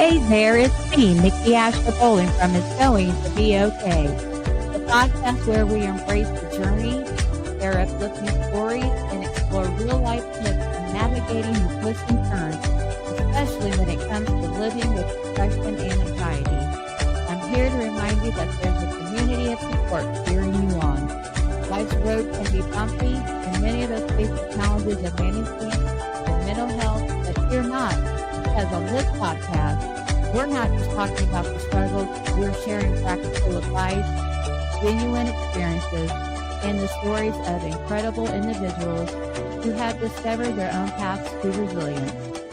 Hey there, it's me, Nicky Asher-Bowling from It's Going to Be Okay, the podcast where we embrace the journey, share uplifting stories, and explore real-life tips in navigating the twists and turns, especially when it comes to living with depression and anxiety. I'm here to remind you that there's a community of support cheering you on. Life's road can be bumpy, and many of us face the challenges of managing your mental health, but fear not, because on this podcast, we're not just talking about the struggles, we're sharing practical advice, genuine experiences, and the stories of incredible individuals who have discovered their own paths to resilience.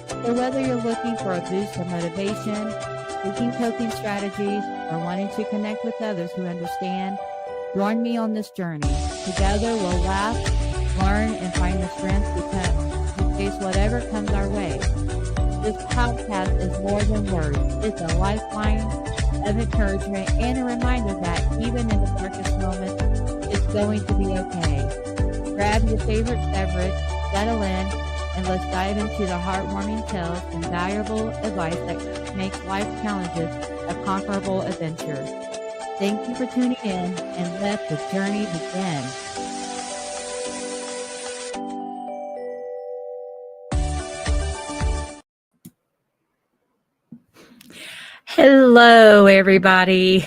So whether you're looking for a boost of motivation, seeking coping strategies, or wanting to connect with others who understand, join me on this journey. Together we'll laugh, learn, and find the strength to face whatever comes our way. This podcast is more than words. It's a lifeline of encouragement and a reminder that even in the darkest moments, it's going to be okay. Grab your favorite beverage, settle in, and let's dive into the heartwarming tales and valuable advice that makes life challenges a conquerable adventure. Thank you for tuning in, and let the journey begin. Hello, everybody.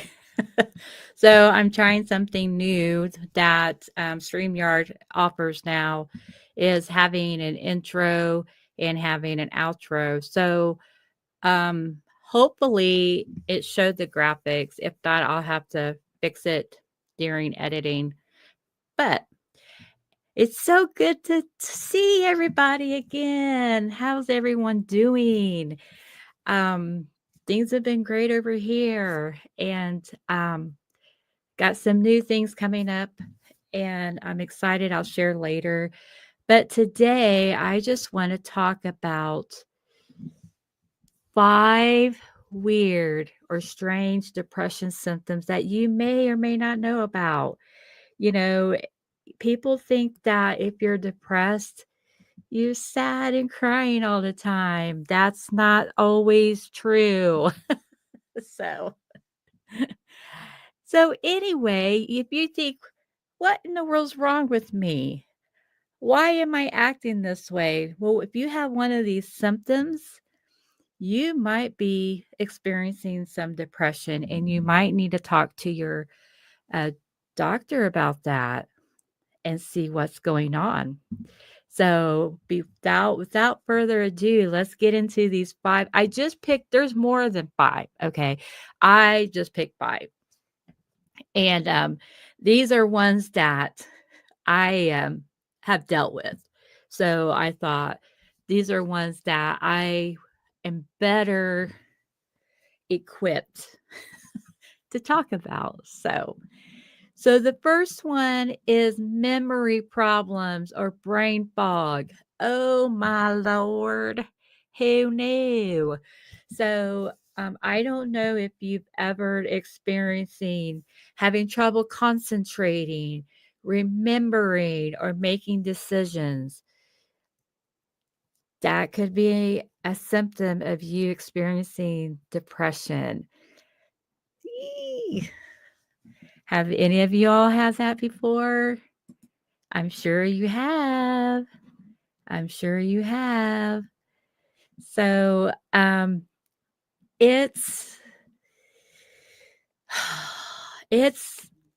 So I'm trying something new that StreamYard offers now, is having an intro and having an outro. So hopefully it showed the graphics. If not, I'll have to fix it during editing. But it's so good to see everybody again. How's everyone doing? Things have been great over here, and got some new things coming up, and I'm excited. I'll share later. But today, I just want to talk about 5 weird or strange depression symptoms that you may or may not know about. You know, people think that if you're depressed, you're sad and crying all the time. That's not always true. So, so anyway, if you think, what in the world's wrong with me? Why am I acting this way? Well, if you have one of these symptoms, you might be experiencing some depression, and you might need to talk to your doctor about that and see what's going on. So without further ado, let's get into these 5. I just picked, there's more than 5. Okay. I just picked 5. And these are ones that I have dealt with. So I thought these are ones that I am better equipped to talk about. So the first one is memory problems or brain fog. Oh my Lord. Who knew? So I don't know if you've ever experiencing having trouble concentrating, remembering, or making decisions. That could be a symptom of you experiencing depression. Eee. Have any of you all had that before? I'm sure you have. I'm sure you have. So it's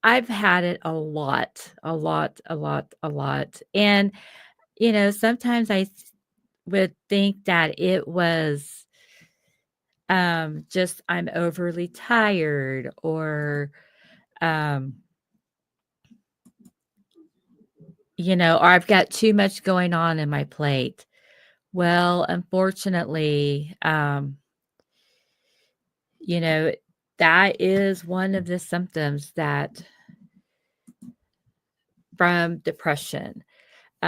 I've had it a lot. And sometimes I would think that it was just I'm overly tired, or or I've got too much going on in my plate. Well, unfortunately, that is one of the symptoms that from depression.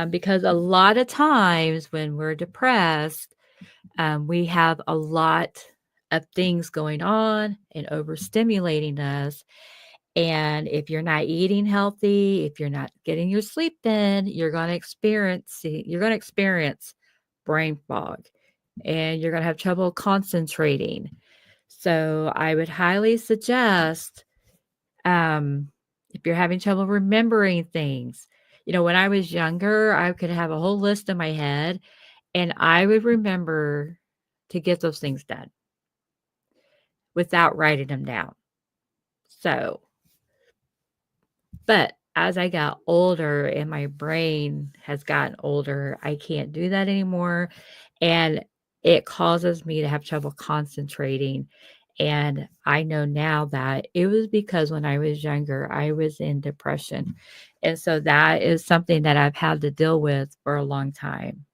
Because a lot of times when we're depressed, we have a lot of things going on and overstimulating us. And if you're not eating healthy, if you're not getting your sleep in, you're going to experience brain fog, and you're going to have trouble concentrating. So I would highly suggest, um, if you're having trouble remembering things, when I was younger, I could have a whole list in my head and I would remember to get those things done without writing them down. So, but as I got older and my brain has gotten older, I can't do that anymore. And it causes me to have trouble concentrating. And I know now that it was because when I was younger, I was in depression. And so that is something that I've had to deal with for a long time.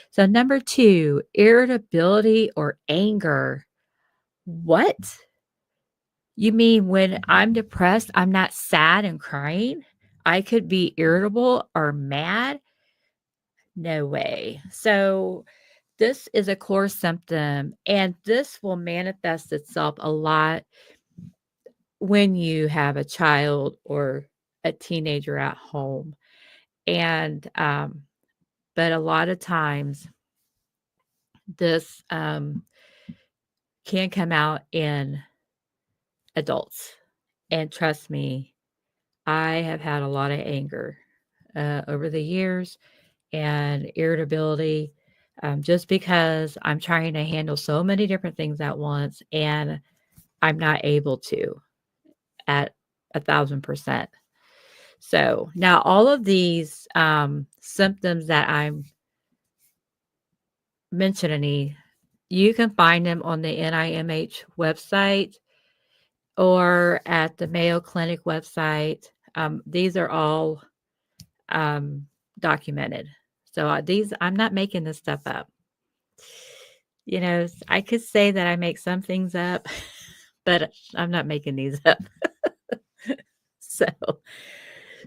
So, number two, irritability or anger. What? You mean when I'm depressed, I'm not sad and crying? I could be irritable or mad? No way. So, this is a core symptom, and this will manifest itself a lot when you have a child or a teenager at home. And, but a lot of times, this can come out in adults. And trust me, I have had a lot of anger over the years and irritability, just because I'm trying to handle so many different things at once and I'm not able to at 1,000%. So now all of these symptoms that I'm mentioning, you can find them on the NIMH website or at the Mayo Clinic website. These are all documented. So I'm not making this stuff up. I could say that I make some things up, but I'm not making these up. So,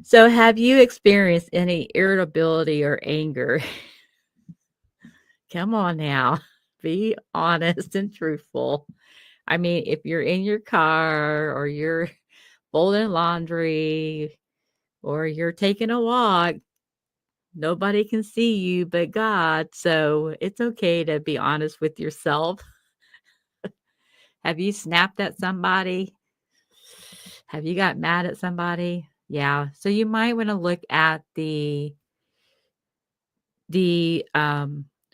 so have you experienced any irritability or anger? Come on now, be honest and truthful. I mean, if you're in your car or you're folding laundry or you're taking a walk, nobody can see you but God. So it's okay to be honest with yourself. Have you snapped at somebody? Have you got mad at somebody? Yeah. So you might want to look at the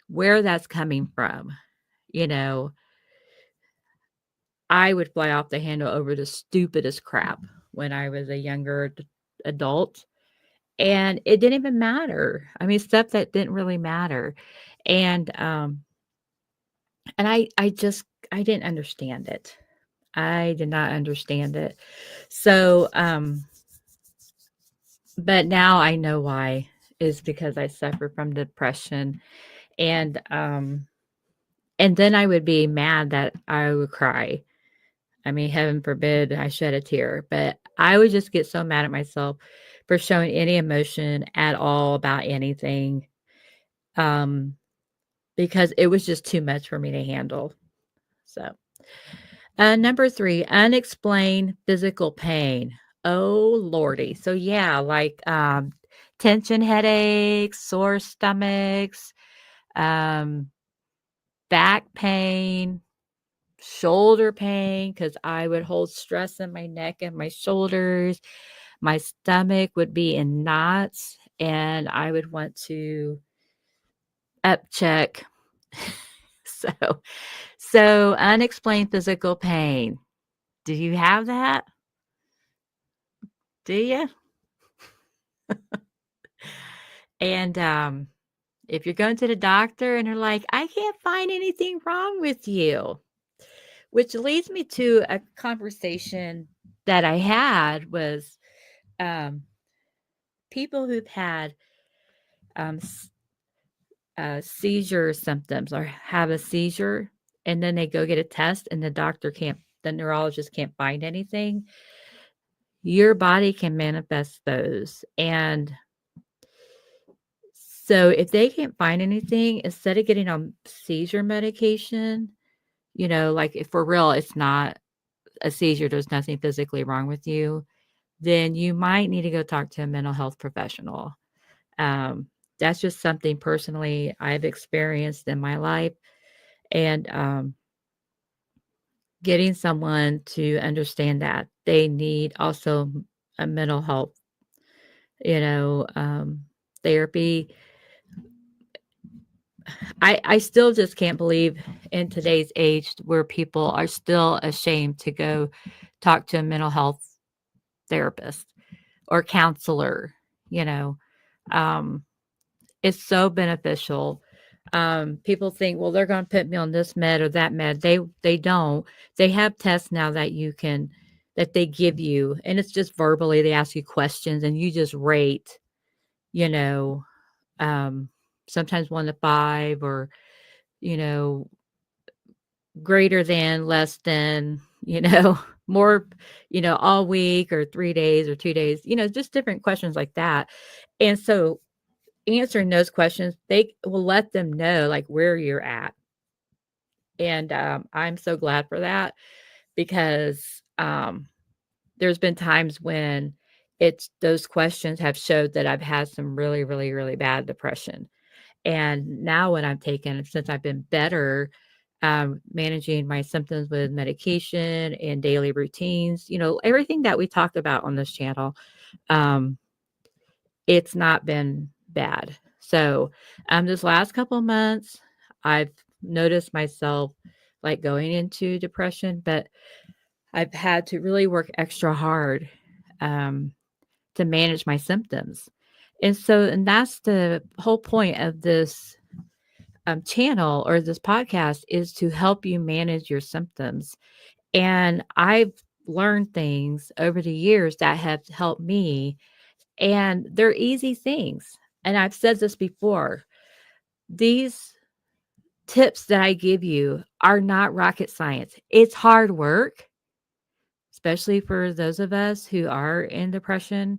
where that's coming from. You know, I would fly off the handle over the stupidest crap when I was a younger adult. And it didn't even matter. I mean, stuff that didn't really matter. And I didn't understand it. I did not understand it. So but now I know why, is because I suffer from depression and then I would be mad that I would cry. I mean, heaven forbid I shed a tear, but I would just get so mad at myself for showing any emotion at all about anything, um, because it was just too much for me to handle. So, number 3, unexplained physical pain. Oh lordy. So yeah, like tension headaches, sore stomachs, um, back pain, shoulder pain, because I would hold stress in my neck and my shoulders. My stomach would be in knots, and I would want to up check. So, so unexplained physical pain. Do you have that? Do you? And if you're going to the doctor and they're like, I can't find anything wrong with you, which leads me to a conversation that I had was um, people who've had um, seizure symptoms or have a seizure, and then they go get a test, and the neurologist can't find anything. Your body can manifest those. And so if they can't find anything, instead of getting on seizure medication, like if for real, it's not a seizure, there's nothing physically wrong with you, then you might need to go talk to a mental health professional. Um, that's just something personally I've experienced in my life. And getting someone to understand that they need also a mental health, you know, therapy. I still just can't believe in today's age where people are still ashamed to go talk to a mental health therapist or counselor, you know. Um, it's so beneficial. People think, well, they're going to put me on this med or that med. They don't. They have tests now that you can that they give you, and it's just verbally. They ask you questions, and you just rate. You know, um, sometimes 1 to 5, or you know, greater than, less than. You know, more. You know, all week or 3 days or 2 days. You know, just different questions like that. And so answering those questions, they will let them know like where you're at. And I'm so glad for that because there's been times when it's those questions have showed that I've had some really, really, really bad depression. And now when I've taken, since I've been better, managing my symptoms with medication and daily routines, you know, everything that we talked about on this channel, um, it's not been bad. So, this last couple of months, I've noticed myself like going into depression, but I've had to really work extra hard um, to manage my symptoms. And that's the whole point of this channel or this podcast is to help you manage your symptoms. And I've learned things over the years that have helped me, and they're easy things. And I've said this before, these tips that I give you are not rocket science. It's hard work, especially for those of us who are in depression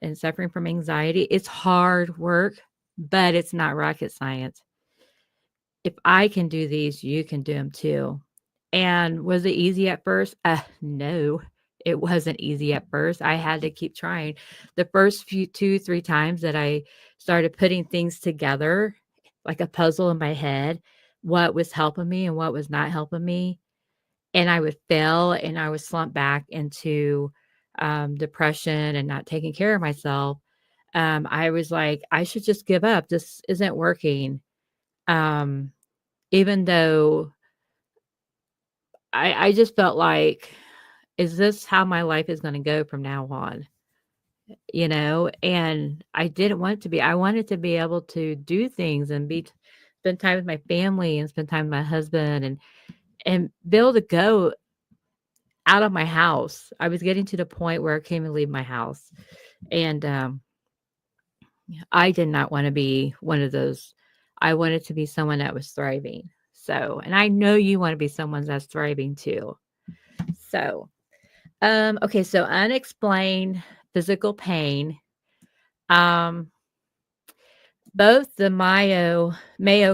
and suffering from anxiety. It's hard work, but it's not rocket science. If I can do these, you can do them too. And was it easy at first? No, it wasn't easy at first. I had to keep trying. The first few 2, 3 times that I started putting things together like a puzzle in my head, what was helping me and what was not helping me, and I would fail and I would slump back into depression and not taking care of myself. I was like, I should just give up. This isn't working. Um, Even though I just felt like, is this how my life is going to go from now on? You know, and I didn't want it to be. I wanted to be able to do things and spend time with my family and spend time with my husband and be able to go out of my house. I was getting to the point where I couldn't even leave my house. And I did not want to be one of those. I wanted to be someone that was thriving. So, and I know you want to be someone that's thriving too. So, okay, so unexplained physical pain. Um, Both the Mayo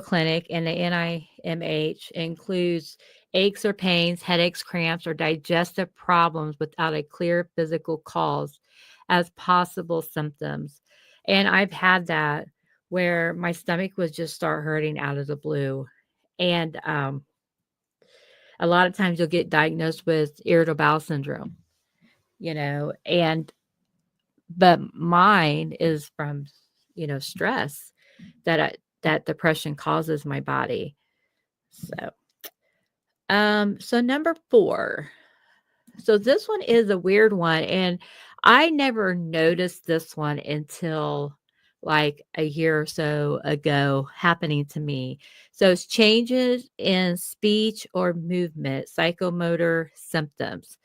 Clinic and the NIMH includes aches or pains, headaches, cramps, or digestive problems without a clear physical cause as possible symptoms. And I've had that where my stomach would just start hurting out of the blue. And a lot of times you'll get diagnosed with irritable bowel syndrome, you know, and but mine is from, you know, stress that depression causes my body. So, so number 4. So this one is a weird one, and I never noticed this one until like a year or so ago happening to me. So it's changes in speech or movement, psychomotor symptoms.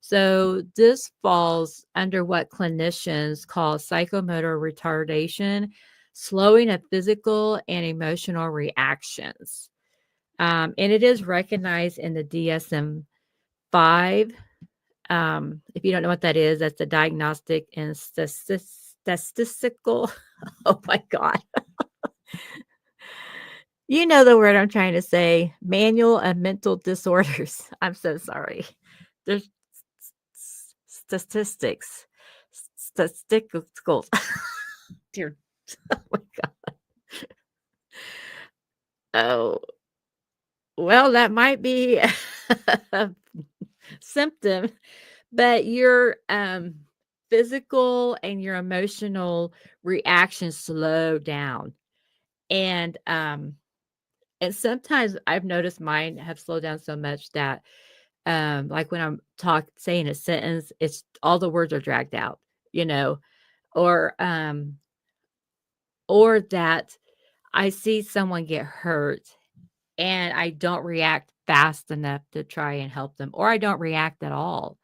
So this falls under what clinicians call psychomotor retardation, slowing of physical and emotional reactions. And it is recognized in the DSM-5. If you don't know what that is, that's the diagnostic and statistical. Oh my God. You know the word I'm trying to say, manual of mental disorders. I'm so sorry. There's statistics, statistical. Dear, oh my God. Oh, well, that might be. symptom, but your physical and your emotional reactions slow down. And and sometimes I've noticed mine have slowed down so much that like when I'm saying a sentence, it's all the words are dragged out, you know, or or that I see someone get hurt and I don't react fast enough to try and help them, or I don't react at all.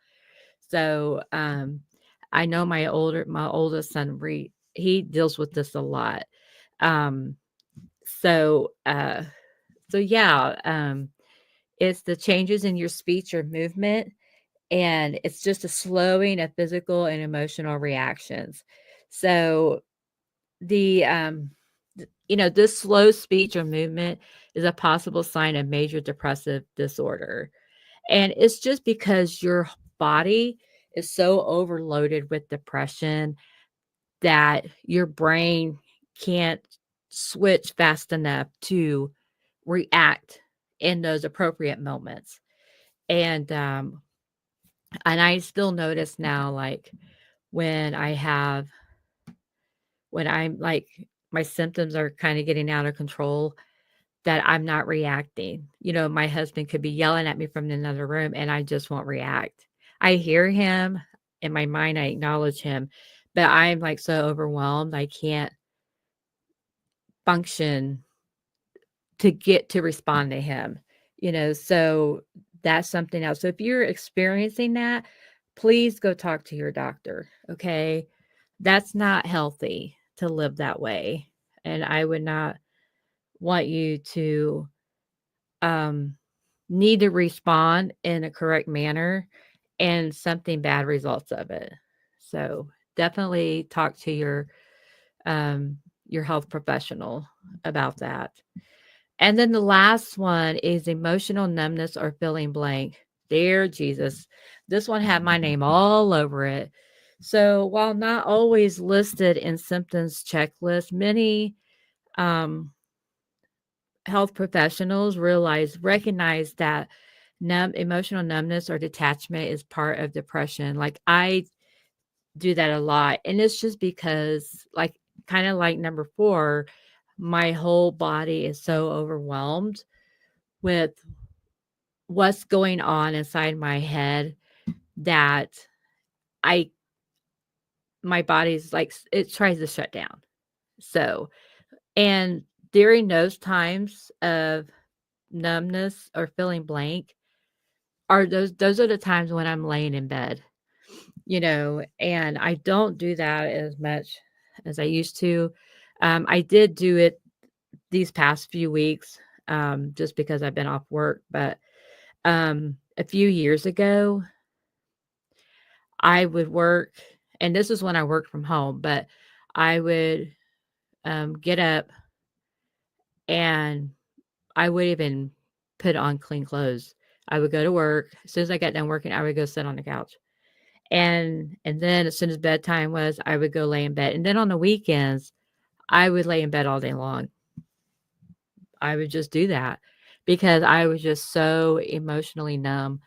So I know my oldest son he deals with this a lot. Um so so yeah, it's the changes in your speech or movement, and it's just a slowing of physical and emotional reactions. So the this slow speech or movement is a possible sign of major depressive disorder. And it's just because your body is so overloaded with depression that your brain can't switch fast enough to react in those appropriate moments. And I still notice now, like when I have when I'm like my symptoms are kind of getting out of control, that I'm not reacting. My husband could be yelling at me from another room and I just won't react. I hear him in my mind, I acknowledge him, but I'm like so overwhelmed, I can't function to get to respond to him. So that's something else. So if you're experiencing that, please go talk to your doctor. Okay. That's not healthy to live that way. And I would not want you to um, need to respond in a correct manner and something bad results of it. So definitely talk to your health professional about that. And then the last one is emotional numbness or feeling blank. Dear Jesus, this one had my name all over it. So while not always listed in symptoms checklist, many um, health professionals recognize that emotional numbness or detachment is part of depression. Like I do that a lot, and it's just because, like, kind of like number 4, my whole body is so overwhelmed with what's going on inside my head that I my body's like it tries to shut down. So, and during those times of numbness or feeling blank, those are the times when I'm laying in bed, and I don't do that as much as I used to. I did do it these past few weeks, just because I've been off work, but a few years ago, I would work, and this is when I worked from home, but I would get up and I would even put on clean clothes. I would go to work. As soon as I got done working, I would go sit on the couch. And then as soon as bedtime was, I would go lay in bed. And then on the weekends, I would lay in bed all day long. I would just do that because I was just so emotionally numb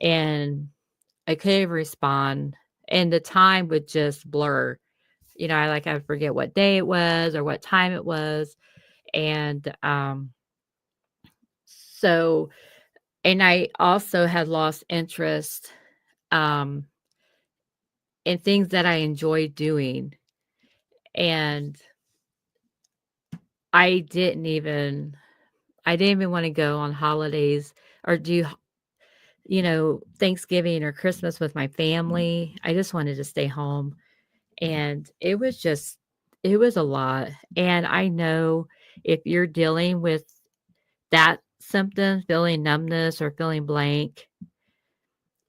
and I couldn't respond. And the time would just blur. I would forget what day it was or what time it was. And so, and I also had lost interest um, in things that I enjoyed doing. And I didn't even want to go on holidays or do, Thanksgiving or Christmas with my family. I just wanted to stay home. And it was a lot. And I know if you're dealing with that symptom, feeling numbness or feeling blank,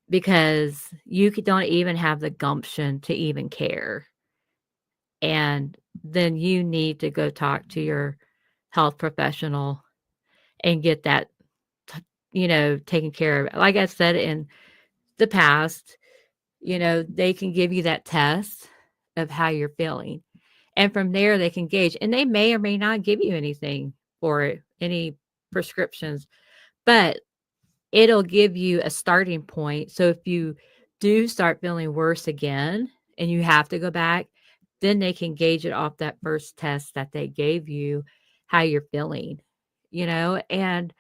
because don't even have the gumption to even care. And then you need to go talk to your health professional and get that, taken care of. Like I said in the past, they can give you that test of how you're feeling. And from there, they can gauge, and they may or may not give you anything for it, any prescriptions. But it'll give you a starting point. So if you do start feeling worse again and you have to go back, then they can gauge it off that first test that they gave you, how you're feeling, and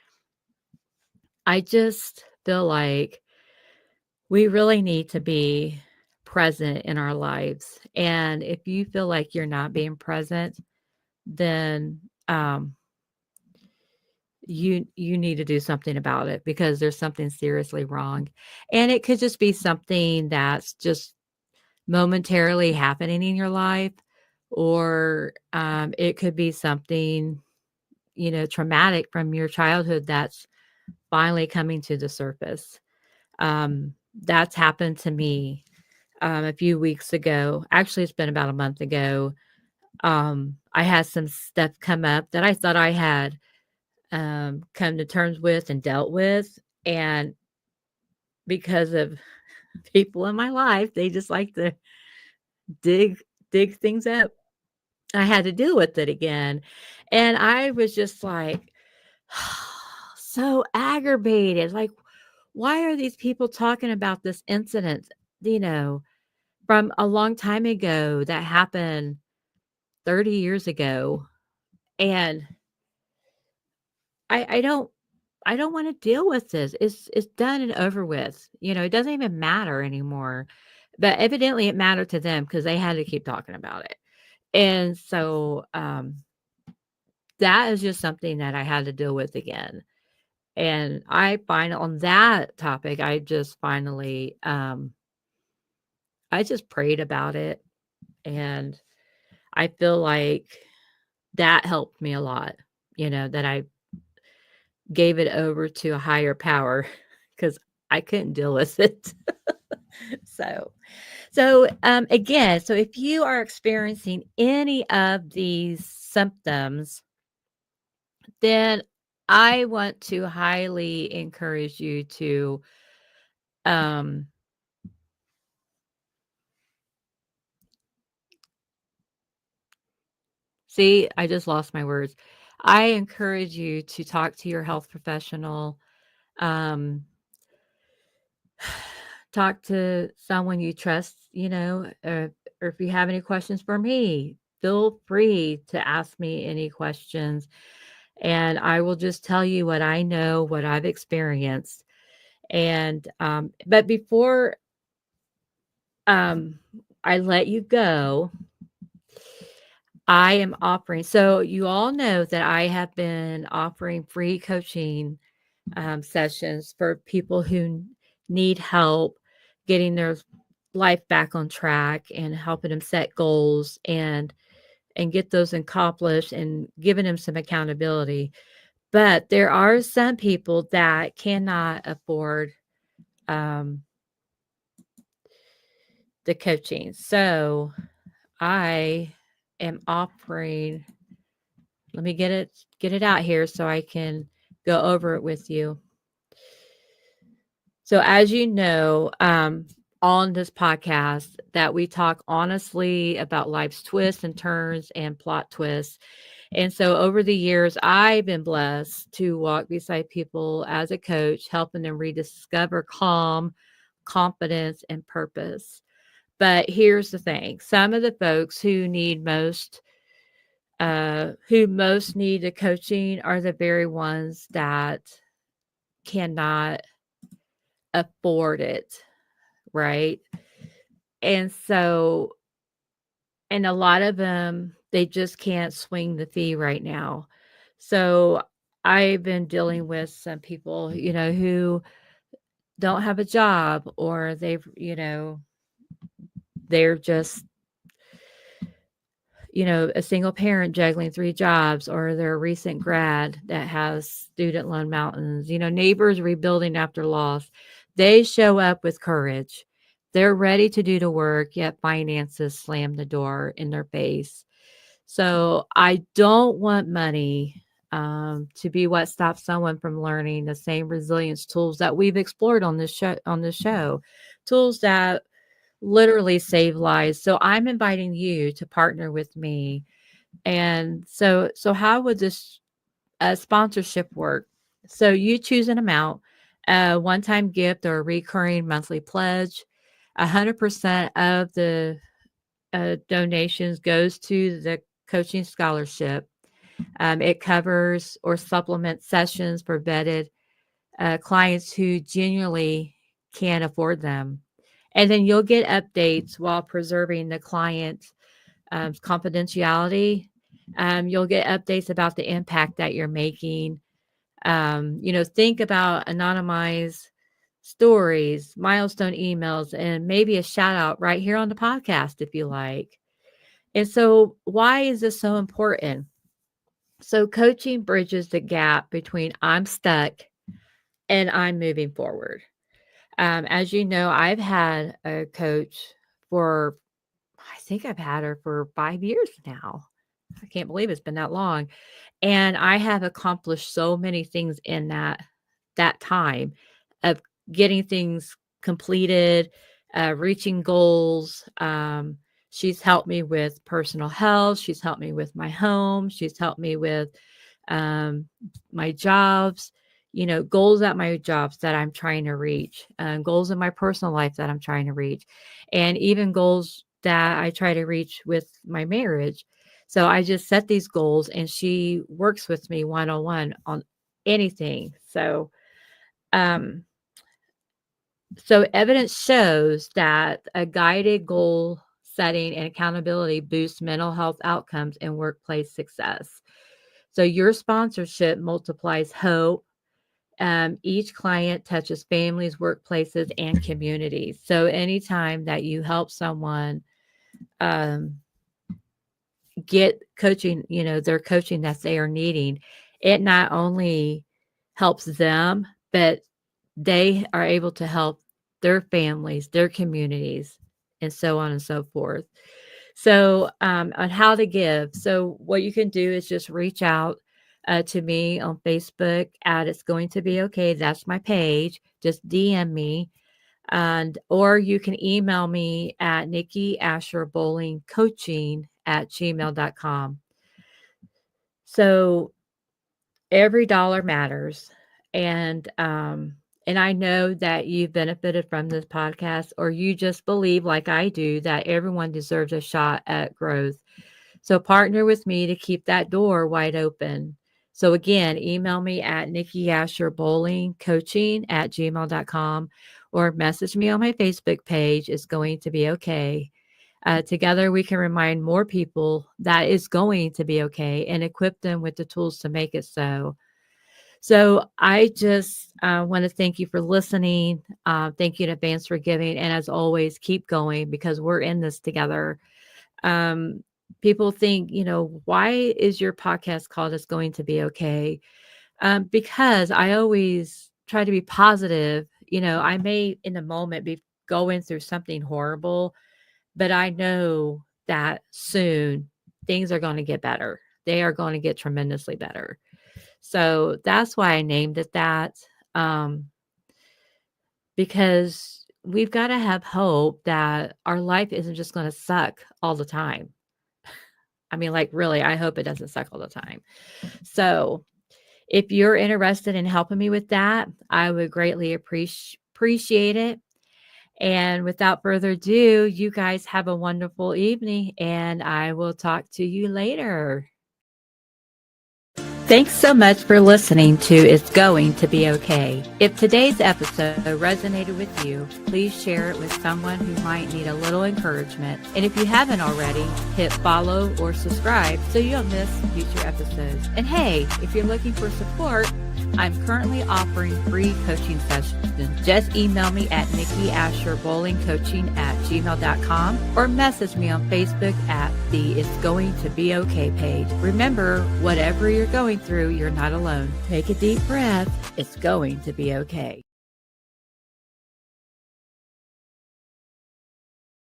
I just feel like we really need to be present in our lives. And if you feel like you're not being present, then you need to do something about it because there's something seriously wrong. And it could just be something that's just momentarily happening in your life, or it could be something, traumatic from your childhood that's finally coming to the surface. That's happened to me a few weeks ago. Actually, it's been about a month ago. I had some stuff come up that I thought I had come to terms with and dealt with. And because of people in my life, they just like to dig dig things up. I had to deal with it again. And I was just like so aggravated. Like, why are these people talking about this incident, you know, from a long time ago that happened 30 years ago? And I don't I don't want to deal with this. It's done and over with. It doesn't even matter anymore. But evidently it mattered to them because they had to keep talking about it. And so that is just something that I had to deal with again. And I find on that topic, I just finally I just prayed about it, and I feel like that helped me a lot, that I gave it over to a higher power because I couldn't deal with it. So, again, so if you are experiencing any of these symptoms, then I want to highly encourage you to um see, I just lost my words. I encourage you to talk to your health professional. Um, talk to someone you trust, or if you have any questions for me, feel free to ask me any questions. And I will just tell you what I know, what I've experienced. And, but before um, I let you go, I am offering, so you all know that I have been offering free coaching sessions for people who need help getting their life back on track and helping them set goals and get those accomplished and giving them some accountability. But there are some people that cannot afford um, the coaching. So I am offering, let me get it out here so I can go over it with you. So as you know, on this podcast that we talk honestly about life's twists and turns and plot twists. And so over the years, I've been blessed to walk beside people as a coach, helping them rediscover calm, confidence, and purpose. But here's the thing. Some of the folks who most need the coaching are the very ones that cannot afford it, right? And so, and a lot of them, they just can't swing the fee right now. So I've been dealing with some people, who don't have a job, or they're just, a single parent juggling 3 jobs, or they're a recent grad that has student loan mountains, neighbors rebuilding after loss. They show up with courage. They're ready to do the work, yet finances slam the door in their face. So I don't want money to be what stops someone from learning the same resilience tools that we've explored on this show, tools that literally save lives. So I'm inviting you to partner with me. And so how would this sponsorship work? So you choose an amount, a one-time gift or a recurring monthly pledge. 100% of the donations goes to the coaching scholarship. It covers or supplements sessions for vetted clients who genuinely can't afford them. And then you'll get updates while preserving the client's confidentiality. You'll get updates about the impact that you're making. Think about anonymized stories, milestone emails, and maybe a shout out right here on the podcast if you like. And so, why is this so important? So, coaching bridges the gap between I'm stuck and I'm moving forward. As you know, I've had a coach for, I think I've had her for 5 years now. I can't believe it's been that long. And I have accomplished so many things in that time of getting things completed, reaching goals. She's helped me with personal health. She's helped me with my home. She's helped me with my jobs, goals at my jobs that I'm trying to reach, goals in my personal life that I'm trying to reach, and even goals that I try to reach with my marriage. So I just set these goals and she works with me one-on-one on anything. So evidence shows that a guided goal setting and accountability boosts mental health outcomes and workplace success. So your sponsorship multiplies hope. Each client touches families, workplaces, and communities. So anytime that you help someone get coaching, their coaching that they are needing, it not only helps them, but they are able to help their families, their communities, and so on and so forth. So on how to give. So what you can do is just reach out to me on Facebook at It's Going to Be Okay. That's my page. Just DM me. Or you can email me at Nicky Asher-Bowling coaching at gmail.com. So every dollar matters. And I know that you've benefited from this podcast, or you just believe, like I do, that everyone deserves a shot at growth. So partner with me to keep that door wide open. So again, email me at Nicky Asher-Bowling coaching at gmail.com, or message me on my Facebook page. It's Going to Be Okay. Together, we can remind more people that it's going to be okay and equip them with the tools to make it so. So I just want to thank you for listening. Thank you in advance for giving. And as always, keep going because we're in this together. People think, why is your podcast called It's Going to Be Okay? Because I always try to be positive. I may in the moment be going through something horrible, but I know that soon things are going to get better. They are going to get tremendously better. So that's why I named it that, because we've got to have hope that our life isn't just going to suck all the time. I mean, like, really, I hope it doesn't suck all the time. So if you're interested in helping me with that, I would greatly appreciate it. And without further ado, you guys have a wonderful evening, and I will talk to you later. Thanks so much for listening to It's Going to Be Okay. If today's episode resonated with you, please share it with someone who might need a little encouragement. And if you haven't already, hit follow or subscribe so you don't miss future episodes. And hey, if you're looking for support, I'm currently offering free coaching sessions. Just email me at Nicky Asher-Bowling coaching at gmail.com or message me on Facebook at the It's Going to Be Okay page. Remember, whatever you're going through, you're not alone. Take a deep breath. It's going to be okay.